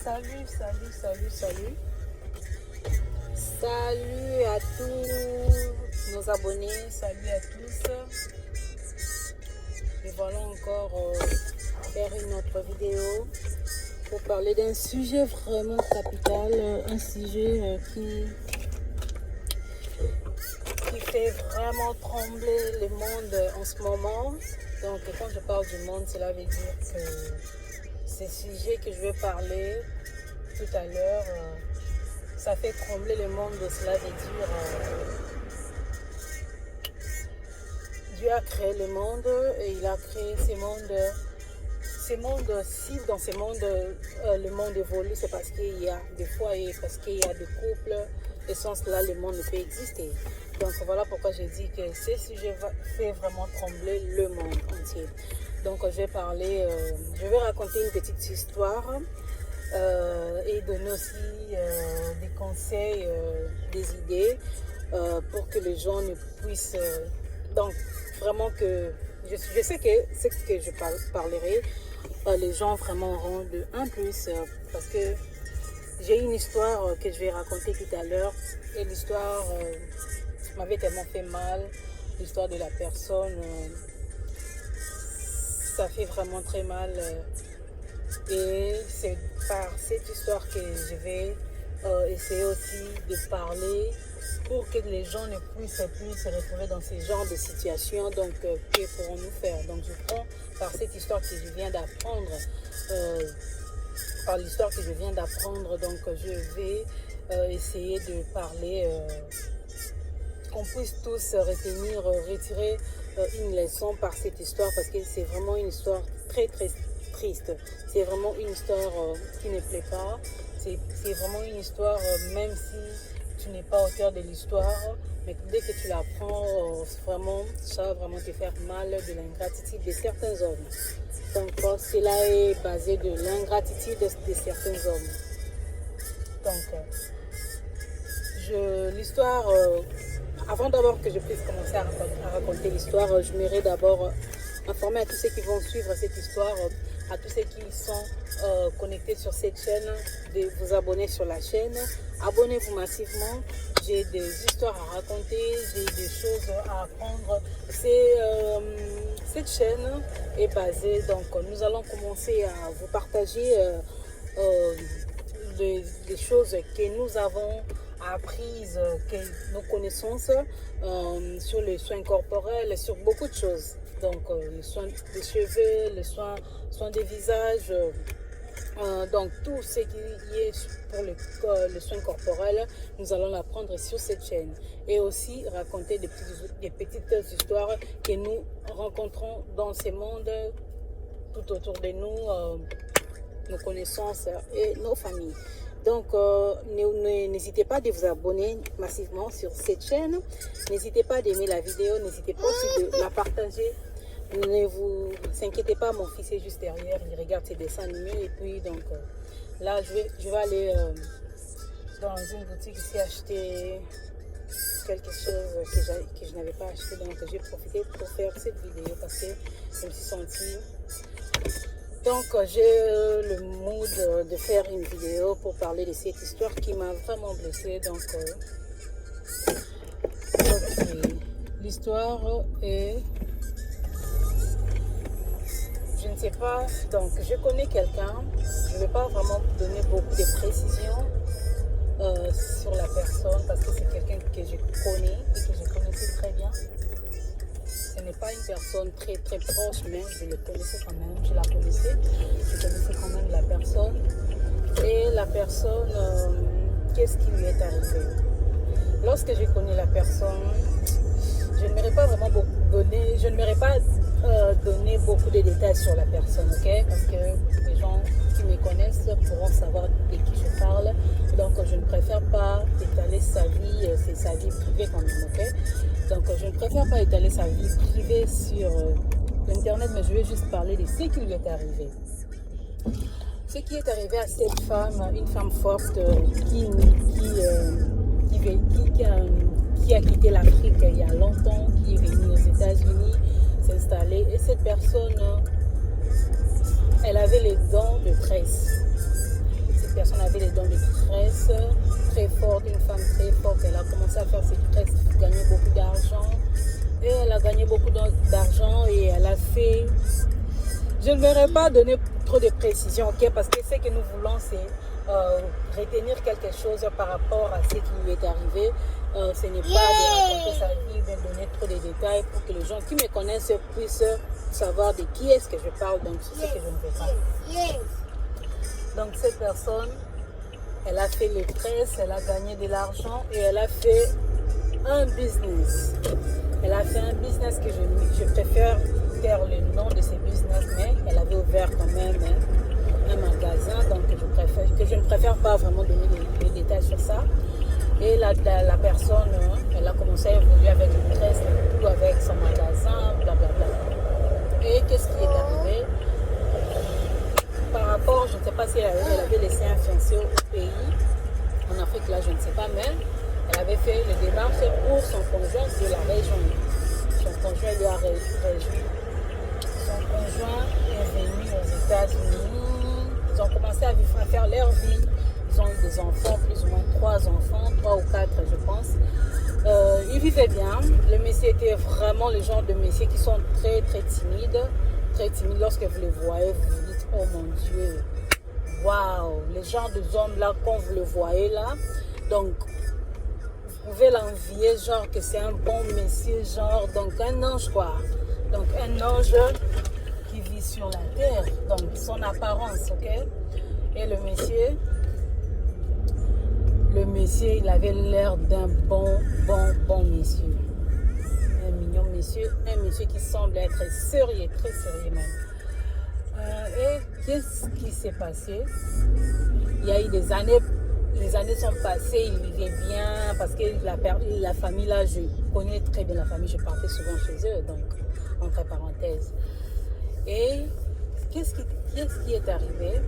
Salut à tous nos abonnés, salut à tous. Et voilà encore faire une autre vidéo pour parler d'un sujet vraiment capital, un sujet qui fait vraiment trembler le monde en ce moment. Donc quand je parle du monde, cela veut dire que ces sujets que je vais parler tout à l'heure, ça fait trembler le monde. Cela veut dire Dieu a créé le monde et il a créé ces mondes. Si dans ces mondes, le monde évolue, c'est parce qu'il y a des foyers, parce qu'il y a des couples, et sans cela, le monde ne peut exister. Donc voilà pourquoi j'ai dit que ce sujet fait vraiment trembler le monde entier. Donc je vais raconter une petite histoire et donner aussi des conseils, des idées pour que les gens ne puissent... donc vraiment que... Je sais que ce que je parlerai, les gens vraiment auront de un plus parce que j'ai une histoire que je vais raconter tout à l'heure et l'histoire m'avait tellement fait mal, l'histoire de la personne, ça fait vraiment très mal et c'est par cette histoire que je vais essayer aussi de parler pour que les gens ne puissent plus se retrouver dans ce genre de situation. Donc, que pourrons-nous faire? Donc, je prends par cette histoire que je viens d'apprendre, donc je vais essayer de parler, qu'on puisse tous retirer une leçon par cette histoire, parce que c'est vraiment une histoire très très triste. C'est vraiment une histoire qui ne plaît pas. C'est vraiment une histoire, même si tu n'es pas auteur de l'histoire, mais dès que tu l'apprends, ça va vraiment te faire mal de l'ingratitude de certains hommes. Donc cela est basé de l'ingratitude de certains hommes. Donc l'histoire, avant d'abord que je puisse commencer à raconter l'histoire, je m'aimerais d'abord informer à tous ceux qui vont suivre cette histoire, à tous ceux qui sont connectés sur cette chaîne, de vous abonner sur la chaîne. Abonnez-vous massivement. J'ai des histoires à raconter, j'ai des choses à apprendre. Cette chaîne est basée, donc nous allons commencer à vous partager des choses que nous avons apprises, nos connaissances sur les soins corporels, sur beaucoup de choses. Donc les soins des cheveux, les soins des visages, donc tout ce qui est pour le soin corporel, nous allons l'apprendre sur cette chaîne. Et aussi raconter des petites histoires que nous rencontrons dans ce monde, tout autour de nous, nos connaissances et nos familles. Donc, n'hésitez pas de vous abonner massivement sur cette chaîne. N'hésitez pas d'aimer la vidéo. N'hésitez pas aussi de la partager. Ne vous inquiétez pas, mon fils est juste derrière. Il regarde ses dessins animés. Et puis, donc, là, je vais aller dans une boutique ici acheter quelque chose que je n'avais pas acheté. Donc, j'ai profité pour faire cette vidéo parce que je me suis sentie... Donc j'ai le mood de faire une vidéo pour parler de cette histoire qui m'a vraiment blessée. Donc l'histoire est... Je ne sais pas, donc je connais quelqu'un, je ne vais pas vraiment donner beaucoup de précisions sur la personne parce que c'est quelqu'un que je connais et que je connaissais très bien. Ce n'est pas une personne très très proche, mais je le connaissais quand même, je connaissais quand même la personne. Et la personne, qu'est-ce qui lui est arrivé? Lorsque j'ai connu la personne, je n'aimerais pas vraiment donner beaucoup de détails sur la personne, ok? Parce que les gens qui me connaissent pourront savoir de qui je parle. Donc je ne préfère pas étaler sa vie, c'est sa vie privée quand même, ok? Donc je ne préfère pas étaler sa vie privée sur l'internet, mais je vais juste parler de ce qui lui est arrivé. Ce qui est arrivé à cette femme, une femme forte qui a quitté l'Afrique il y a longtemps, qui est venue aux États-Unis s'installer. Et cette personne, elle avait les dents de tresse. Cette personne avait les dons de tresses très fortes, une femme très forte. Elle a commencé à faire ses tresses, gagner beaucoup d'argent. Et elle a gagné beaucoup d'argent et elle a fait... Je ne vais pas donner trop de précisions, ok? Parce que ce que nous voulons, c'est retenir quelque chose par rapport à ce qui lui est arrivé. Ce n'est pas de raconter sa vie, mais donner trop de détails pour que les gens qui me connaissent puissent savoir de qui est-ce que je parle. Donc, c'est ce que je ne fais pas. Donc, cette personne, elle a fait les tresses, elle a gagné de l'argent et elle a fait un business. Elle a fait un business que je préfère taire le nom de ce business, mais elle avait ouvert quand même un magasin, donc je ne préfère pas vraiment donner des détails sur ça. Et la personne, elle a commencé à évoluer avec le tresses, tout avec son magasin, blablabla. Et qu'est-ce qui est arrivé? Par rapport, je ne sais pas si elle avait laissé un fiancé au pays, en Afrique là, je ne sais pas, mais elle avait fait le démarche pour son conjoint de la région. Son conjoint lui a réjoui. Son conjoint est venu aux États-Unis. Ils ont commencé à faire leur vie. Ils ont eu des enfants, plus ou moins 3 enfants, 3 ou 4 je pense. Ils vivaient bien. Le monsieur était vraiment le genre de monsieur qui sont très très timides. Très timides. Lorsque vous les voyez, vous vous dites, oh mon Dieu, waouh, le genre de hommes là, quand vous le voyez là. Donc, vous pouvez l'envier, genre que c'est un bon monsieur, genre, donc un ange quoi. Donc un ange qui vit sur la terre, donc son apparence, ok. Et le monsieur, il avait l'air d'un bon monsieur. Un mignon monsieur, un monsieur qui semble être sérieux, très sérieux même. Et qu'est-ce qui s'est passé? Il y a eu des années. Les années sont passées, il vivait bien parce que la famille là, je connais très bien la famille, je partais souvent chez eux, donc entre parenthèses. Et qu'est-ce qui est arrivé?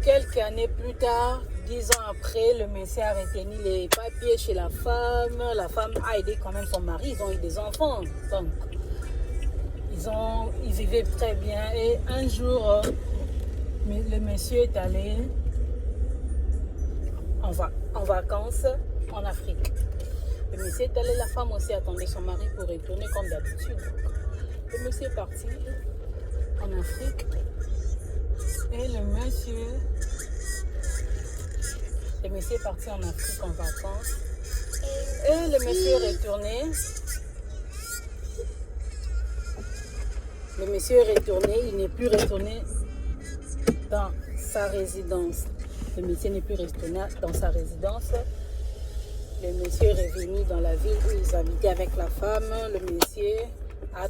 Quelques années plus tard, 10 ans après, le monsieur a retenu les papiers chez la femme a aidé quand même son mari, ils ont eu des enfants, donc ils vivaient très bien. Et un jour, le monsieur est allé en vacances en Afrique. Le monsieur est allé, la femme aussi attendait son mari pour retourner comme d'habitude. Le monsieur est parti en Afrique et le monsieur est parti en Afrique en vacances et le monsieur est retourné. Le monsieur est retourné, il n'est plus retourné dans sa résidence. Le monsieur n'est plus retourné dans sa résidence. Le monsieur est revenu dans la ville où ils habitaient avec la femme. Le monsieur a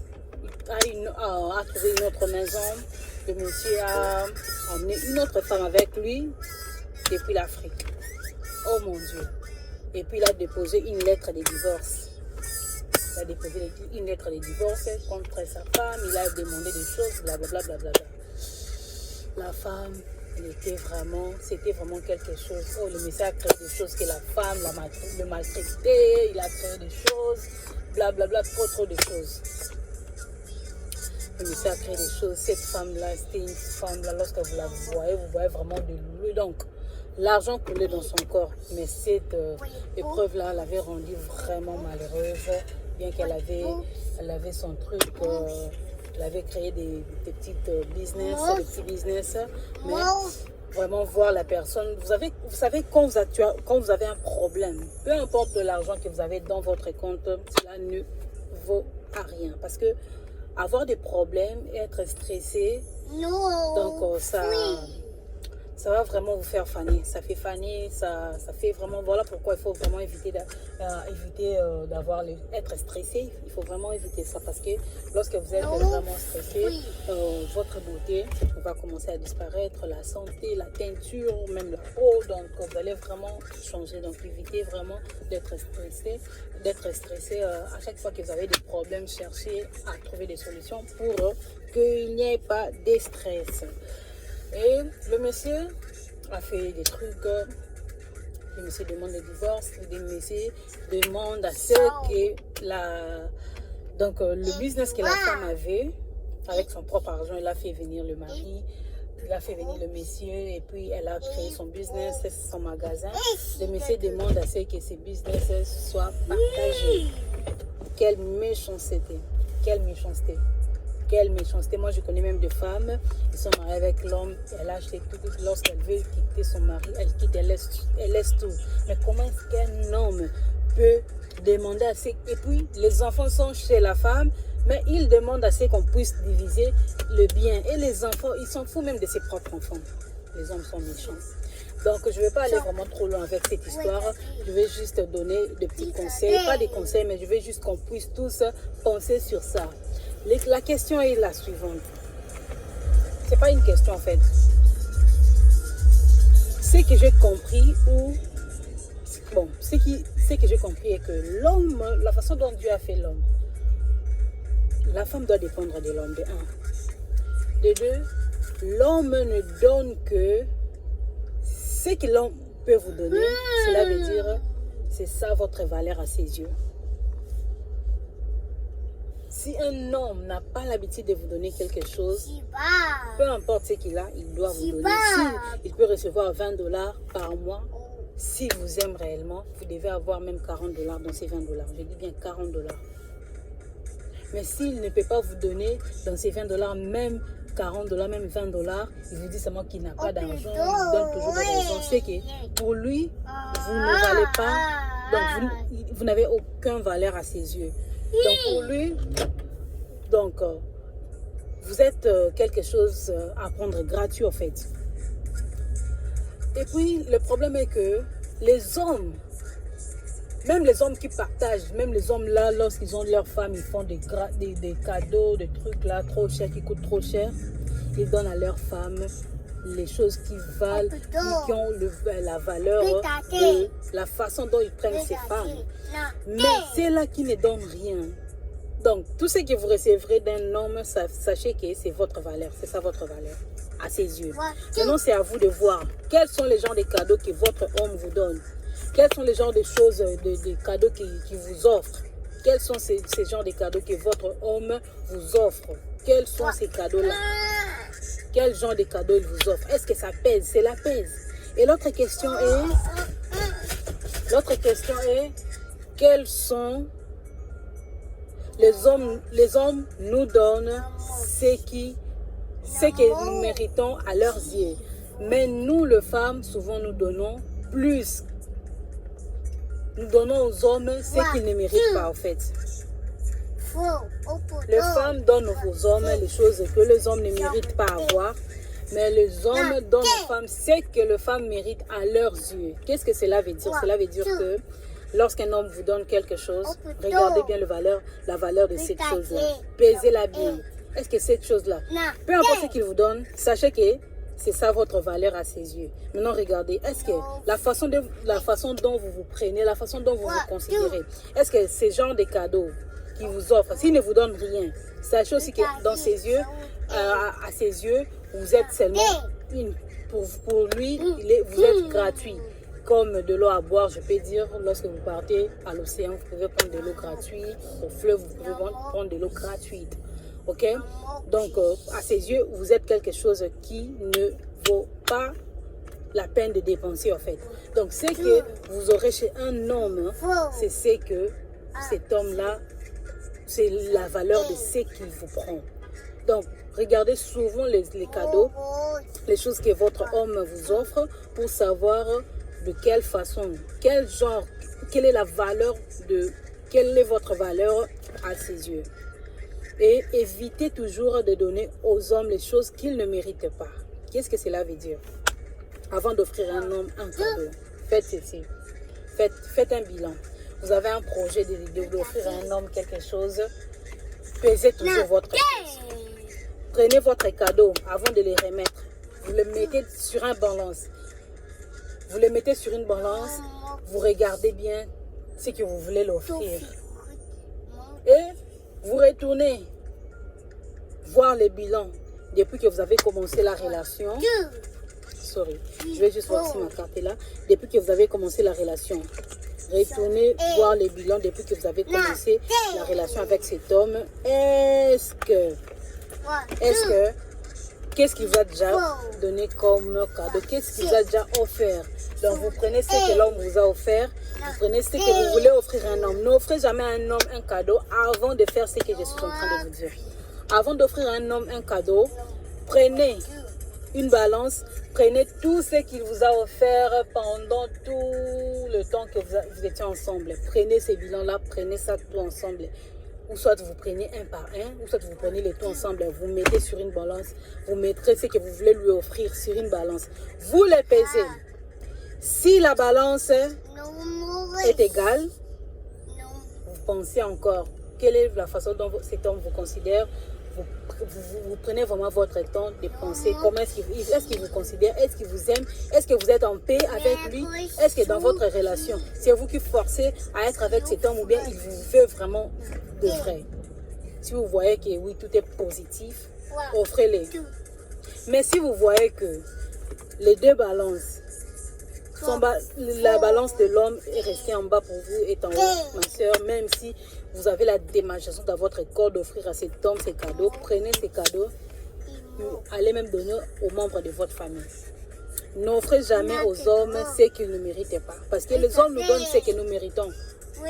trouvé une autre maison. Le monsieur a amené une autre femme avec lui depuis l'Afrique. Oh mon Dieu. Et puis il a déposé une lettre de divorce. Il a déposé une lettre de divorce contre sa femme. Il a demandé des choses, blablabla. La femme, c'était vraiment quelque chose. Oh, le monsieur a créé des choses que la femme le maltraitait. Il a créé des choses, blablabla, trop de choses. Le monsieur a créé des choses. Cette femme-là, c'était une femme-là, lorsque vous la voyez, vous voyez vraiment de l'eau. Donc, l'argent coulait dans son corps. Mais cette épreuve-là l'avait rendue vraiment malheureuse. Bien qu'elle avait son truc, elle avait créé des petits business, mais vraiment voir la personne. Vous savez quand vous avez un problème, peu importe l'argent que vous avez dans votre compte, cela ne vaut à rien. Parce que avoir des problèmes et être stressé, donc ça va vraiment vous faire faner. Ça fait faner, ça fait vraiment... Voilà pourquoi il faut vraiment éviter être stressé. Il faut vraiment éviter ça parce que lorsque vous êtes vraiment stressé, votre beauté va commencer à disparaître, la santé, la teinture, même la peau. Donc, vous allez vraiment changer. Donc, évitez vraiment d'être stressé. À chaque fois que vous avez des problèmes, cherchez à trouver des solutions pour qu'il n'y ait pas de stress. Et le monsieur a fait des trucs. Le monsieur demande le divorce. Le monsieur demande à ce que le business que la femme avait, avec son propre argent, il a fait venir le mari. Il a fait venir le monsieur et puis elle a créé son business, son magasin. Le monsieur demande à ce que ce business soit partagé. Quelle méchanceté. Quelle méchanceté. Quelle méchanceté. Moi, je connais même des femmes qui sont mariées avec l'homme. Elle a acheté tout. Lorsqu'elle veut quitter son mari, elle quitte, elle laisse tout. Mais comment est-ce qu'un homme peut demander à ce... Et puis, les enfants sont chez la femme, mais il demande à ce qu'on puisse diviser le bien. Et les enfants, ils s'en foutent même de ses propres enfants. Les hommes sont méchants. Donc, je ne vais pas aller vraiment trop loin avec cette histoire. Je vais juste donner des petits conseils. Pas des conseils, mais je vais juste qu'on puisse tous penser sur ça. La question est la suivante. Ce n'est pas une question en fait. Ce que j'ai compris ce que j'ai compris est que l'homme, la façon dont Dieu a fait l'homme, la femme doit dépendre de l'homme, de un. De deux, l'homme ne donne que ce que l'homme peut vous donner. Cela veut dire, c'est ça votre valeur à ses yeux. Si un homme n'a pas l'habitude de vous donner quelque chose, peu importe ce qu'il a, il doit vous donner. S'il peut recevoir 20 $ par mois, s'il vous aime réellement, vous devez avoir même 40 $ dans ces 20 $. Je dis bien 40 $. Mais s'il ne peut pas vous donner dans ces 20 $, même 40 $, même 20 $, il vous dit seulement qu'il n'a pas d'argent, il vous donne toujours des raisons. C'est que pour lui, vous ne valez pas, donc vous n'avez aucune valeur à ses yeux. Donc pour lui, vous êtes quelque chose à prendre gratuit en fait. Et puis le problème est que les hommes, même les hommes qui partagent, même les hommes là, lorsqu'ils ont leur femme, ils font des cadeaux, des trucs là trop chers, qui coûtent trop cher. Ils donnent à leur femme les choses qui valent, qui ont la valeur de la façon dont ils prennent ces femmes. Mais c'est là qui ne donne rien. Donc, tout ce que vous recevrez d'un homme, sachez que c'est votre valeur. C'est ça votre valeur, à ses yeux. Maintenant, c'est à vous de voir quels sont les genres de cadeaux que votre homme vous donne. Quels sont les genres de choses, de cadeaux qu'il vous offre. Quels sont ces genres de cadeaux que votre homme vous offre. Quels sont ces cadeaux-là? Quel genre de cadeaux il vous offre? Est-ce que ça pèse? Cela pèse. Et l'autre question est, quels sont les hommes nous donnent ce que nous méritons à leurs yeux. Mais nous, les femmes, souvent nous donnons plus. Nous donnons aux hommes ce qu'ils ne méritent pas en fait. Les femmes donnent aux hommes les choses que les hommes ne méritent pas avoir. Mais les hommes donnent aux femmes ce que les femmes méritent à leurs yeux. Qu'est-ce que cela veut dire? Cela veut dire que lorsqu'un homme vous donne quelque chose, regardez bien la valeur de cette chose-là. Pesez-la bien. Est-ce que cette chose-là, peu importe ce qu'il vous donne, sachez que c'est ça votre valeur à ses yeux. Maintenant, regardez, est-ce que la façon dont vous vous prenez, la façon dont vous vous considérez, est-ce que ces genres de cadeaux qu'il vous offre, s'il ne vous donne rien, sachez aussi que dans ses yeux, à ses yeux, vous êtes seulement pour lui, vous êtes gratuit. Comme de l'eau à boire, je peux dire, lorsque vous partez à l'océan, vous pouvez prendre de l'eau gratuite. Au fleuve, vous pouvez prendre de l'eau gratuite. Ok? Donc, à ses yeux, vous êtes quelque chose qui ne vaut pas la peine de dépenser, en fait. Donc, ce que vous aurez chez un homme, c'est ce que cet homme-là, c'est la valeur de ce qu'il vous prend. Donc, regardez souvent les cadeaux, les choses que votre homme vous offre pour savoir de quelle façon, quel genre, quelle est la valeur quelle est votre valeur à ses yeux. Et évitez toujours de donner aux hommes les choses qu'ils ne méritent pas. Qu'est-ce que cela veut dire? Avant d'offrir à un homme un cadeau, faites ceci. Faites un bilan. Vous avez un projet d'offrir à un homme quelque chose, pesez toujours votre chose. Prenez votre cadeau avant de le remettre. Vous le mettez sur une balance. Vous le mettez sur une balance, vous regardez bien ce que vous voulez l'offrir. Et vous retournez voir le bilan depuis que vous avez commencé la relation. Je vais juste voir si ma carte est là. Depuis que vous avez commencé la relation. Retournez voir le bilan depuis que vous avez commencé la relation avec cet homme. qu'est-ce qu'il vous a déjà donné comme cadeau, qu'est-ce qu'il vous a déjà offert. Donc vous prenez ce que l'homme vous a offert, vous prenez ce que vous voulez offrir à un homme. N'offrez jamais à un homme un cadeau avant de faire ce que je suis en train de vous dire. Avant d'offrir à un homme un cadeau, prenez une balance, prenez tout ce qu'il vous a offert pendant tout le temps que vous étiez ensemble. Prenez ces bilans-là, prenez ça tout ensemble. Ou soit vous prenez un par un, ou soit vous prenez les tout ensemble, vous mettez sur une balance, vous mettrez ce que vous voulez lui offrir sur une balance. Vous les pesez. Si la balance est égale, vous pensez encore quelle est la façon dont cet homme vous considère. Vous prenez vraiment votre temps de penser comment est-ce qu'il vous considère, est-ce qu'il vous aime, est-ce que vous êtes en paix avec lui, est-ce que dans votre relation, c'est vous qui forcez à être avec cet homme ou bien il vous veut vraiment de vrai. Si vous voyez que oui, tout est positif, offrez-les. Mais si vous voyez que les deux balances, la balance de l'homme est restée en bas pour vous, est en haut, ma soeur, même si vous avez la démarcation dans votre corps d'offrir à cet homme ces cadeaux, prenez ces cadeaux, allez même donner aux membres de votre famille. N'offrez jamais aux hommes ce qu'ils ne méritent pas. Parce que les hommes nous donnent ce que nous méritons.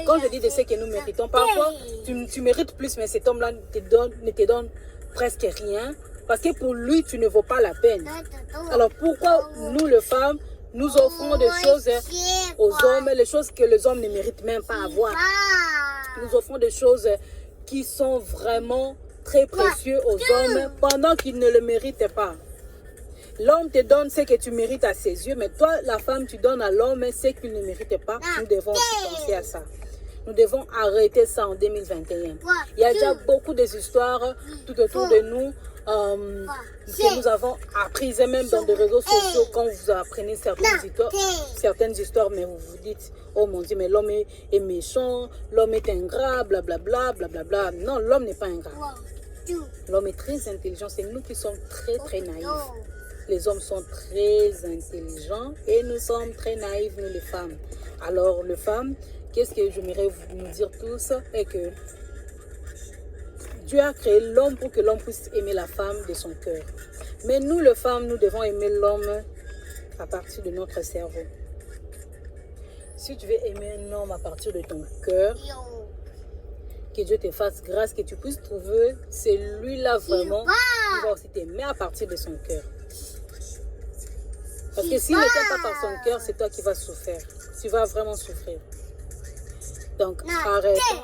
Quand je dis de ce que nous méritons, parfois tu mérites plus, mais cet homme-là ne te donne presque rien. Parce que pour lui, tu ne vaux pas la peine. Alors pourquoi nous, les femmes, nous offrons des choses aux hommes, les choses que les hommes ne méritent même pas avoir. Nous offrons des choses qui sont vraiment très précieuses aux hommes pendant qu'ils ne le méritent pas. L'homme te donne ce que tu mérites à ses yeux, mais toi, la femme, tu donnes à l'homme ce qu'il ne mérite pas. Nous devons aussi penser à ça. Nous devons arrêter ça en 2021. Il y a déjà beaucoup d'histoires tout autour de nous que nous avons apprises, même dans des réseaux sociaux, quand vous apprenez certaines histoires, mais vous vous dites, oh mon Dieu, mais l'homme est méchant, l'homme est ingrat, blablabla, blablabla. Non, l'homme n'est pas ingrat. L'homme est très intelligent, c'est nous qui sommes très naïfs. Les hommes sont très intelligents et nous sommes très naïfs, nous les femmes. Alors, les femmes, qu'est-ce que j'aimerais vous dire tous est que Dieu a créé l'homme pour que l'homme puisse aimer la femme de son cœur. Mais nous, les femmes, nous devons aimer l'homme à partir de notre cerveau. Si tu veux aimer un homme à partir de ton cœur, que Dieu te fasse grâce, que tu puisses trouver celui-là vraiment qui va aussi t'aimer à partir de son cœur. Parce que s'il ne t'aime pas par son cœur, c'est toi qui vas souffrir. Tu vas vraiment souffrir. Donc,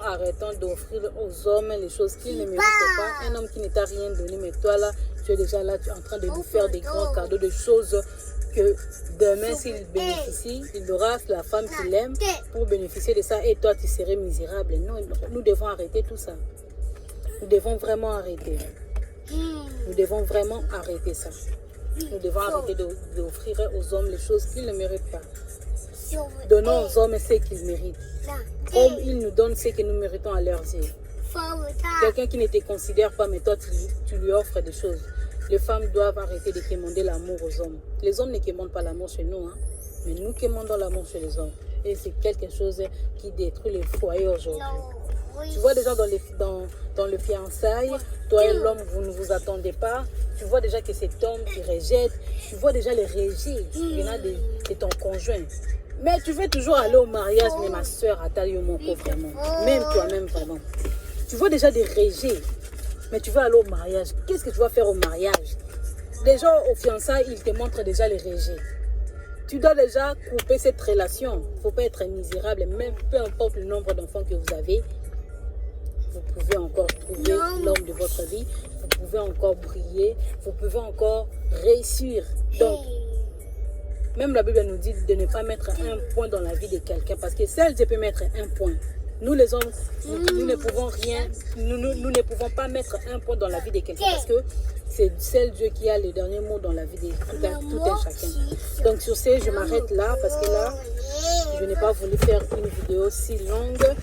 arrêtons d'offrir aux hommes les choses qu'ils ne méritent pas. Un homme qui ne t'a rien donné, mais toi là, tu es déjà là, tu es en train de lui faire des grands cadeaux, des choses que demain, s'il bénéficie, il aura la femme qu'il aime pour bénéficier de ça et toi, tu serais misérable. Non, nous devons arrêter tout ça. Nous devons vraiment arrêter. Nous devons vraiment arrêter ça. Nous devons arrêter d'offrir aux hommes les choses qu'ils ne méritent pas. Donnons aux hommes ce qu'ils méritent. Comme ils nous donnent ce que nous méritons à leurs yeux. Quelqu'un qui ne te considère pas, mais toi, tu lui offres des choses. Les femmes doivent arrêter de quémander l'amour aux hommes. Les hommes ne quémandent pas l'amour chez nous, hein, mais nous quémandons l'amour chez les hommes. Et c'est quelque chose qui détruit les foyers aujourd'hui. Tu vois déjà dans le fiançailles, toi et l'homme, vous ne vous attendez pas. Tu vois déjà que cet homme qui rejette, tu vois déjà les rejets. Il y en a de ton conjoint. Mais tu veux toujours aller au mariage, mais ma soeur, Atali Moko, vraiment. Même toi-même, vraiment. Tu vois déjà des rejets, mais tu veux aller au mariage. Qu'est-ce que tu vas faire au mariage? Déjà, au fiançailles, ils te montrent déjà les rejets. Tu dois déjà couper cette relation. Il ne faut pas être misérable, même peu importe le nombre d'enfants que vous avez. Vous pouvez encore trouver l'homme de votre vie. Vous pouvez encore briller. Vous pouvez encore réussir. Donc, même la Bible nous dit de ne pas mettre un point dans la vie de quelqu'un. Parce que seul Dieu peut mettre un point. Nous les hommes, nous ne pouvons rien. Nous ne pouvons pas mettre un point dans la vie de quelqu'un. Parce que c'est seul Dieu qui a le dernier mot dans la vie de tout un chacun. Donc sur ce, je m'arrête là. Parce que là, je n'ai pas voulu faire une vidéo si longue.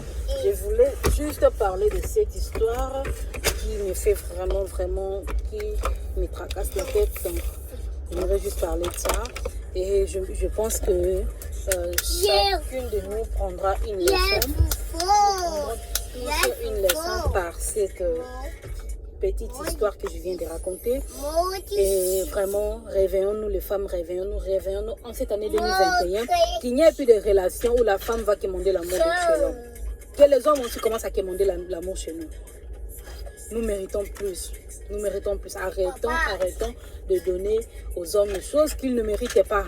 Je voulais juste parler de cette histoire qui me fait vraiment, qui me tracasse la tête. Donc, j'aimerais juste parler de ça. Et je pense que chacune de nous prendra une leçon. Une leçon petite histoire que je viens de raconter. Et vraiment, réveillons-nous, les femmes, réveillons-nous en cette année 2021, qu'il n'y ait plus de relations où la femme va quémander l'amour chez l'homme. Que les hommes aussi commencent à quémander l'amour chez nous. Nous méritons plus. Nous méritons plus. Arrêtons de donner aux hommes des choses qu'ils ne méritent pas.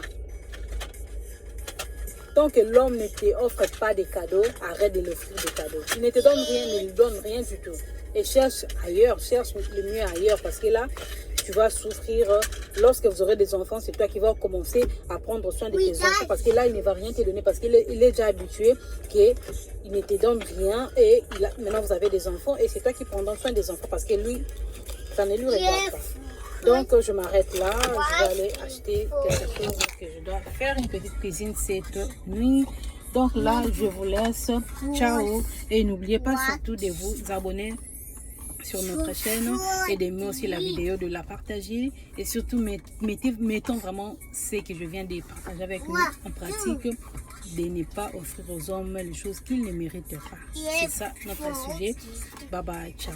Tant que l'homme ne t'offre pas de cadeaux, arrête de l'offrir des cadeaux. Il ne te donne rien, ne lui donne rien du tout. Et cherche ailleurs, cherche le mieux ailleurs. Parce que là, tu vas souffrir. Lorsque vous aurez des enfants, c'est toi qui vas commencer à prendre soin de tes enfants. Parce que là, il ne va rien te donner. Parce qu'il est déjà habitué qu'il ne te donne rien. Et maintenant, vous avez des enfants. Et c'est toi qui prendras soin des enfants. Parce que lui, ça ne lui regarde pas. Donc, je m'arrête là. Je vais aller acheter quelque chose que je dois faire. Une petite cuisine cette nuit. Donc là, je vous laisse. Ciao. Et n'oubliez pas surtout de vous abonner sur notre chaîne et d'aimer aussi la vidéo, de la partager. Et surtout, mettons vraiment ce que je viens de partager avec nous en pratique. De ne pas offrir aux hommes les choses qu'ils ne méritent pas. C'est ça notre sujet. Bye bye. Ciao.